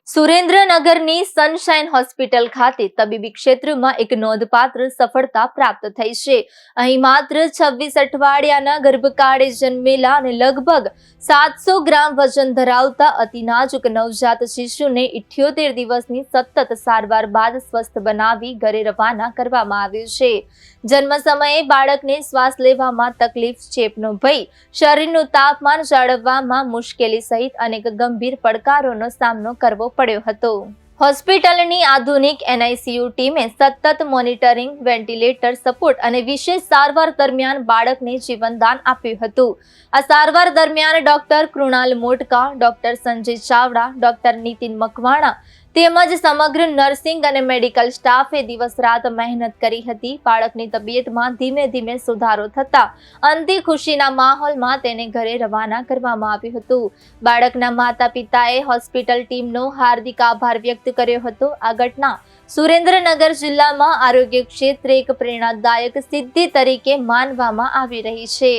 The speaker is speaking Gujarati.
સુરેન્દ્રનગરની સનશાઇન હોસ્પિટલ ખાતે તબીબી ક્ષેત્રમાં એક નોંધપાત્ર સફળતા પ્રાપ્ત થઈ છે. અહીં માત્ર 26 અઠવાડિયાના ગર્ભકાળે જન્મેલા અને લગભગ 700 ગ્રામ વજન ધરાવતા અતિ નાજુક નવજાત શિશુને 78 દિવસની સતત સારવાર બાદ સ્વસ્થ બનાવી ઘરે રવાના કરવામાં આવ્યું છે. જન્મ સમયે બાળકને શ્વાસ લેવામાં તકલીફ, ચેપનો ભય, શરીરનું તાપમાન જાળવવામાં મુશ્કેલી સહિત અનેક ગંભીર પડકારોનો સામનો કરવો પડ્યો હતો. હોસ્પિટલની આધુનિક NICU ટીમે સતત મોનિટરિંગ, વેન્ટિલેટર સપોર્ટ અને વિશેષ સારવાર દરમિયાન બાળકને જીવનદાન આપ્યું હતું. આ સારવાર દરમિયાન doctor Krunal Motka, doctor Sanjay Chavda, doctor Nitin Makwana તેમજ સમગ્ર નર્સિંગ અને મેડિકલ સ્ટાફે દિવસ રાત મહેનત કરી હતી. બાળકની તબિયતમાં ધીમે ધીમે સુધારો થતા અંતે ખુશીના માહોલમાં તેને ઘરે રવાના કરવામાં આવ્યું હતું. બાળકના માતા પિતાએ હોસ્પિટલ ટીમનો હાર્દિક આભાર વ્યક્ત કર્યો હતો. આ ઘટના સુરેન્દ્રનગર જિલ્લામાં આરોગ્ય ક્ષેત્રે એક પ્રેરણાદાયક સિદ્ધિ તરીકે માનવામાં આવી રહી છે.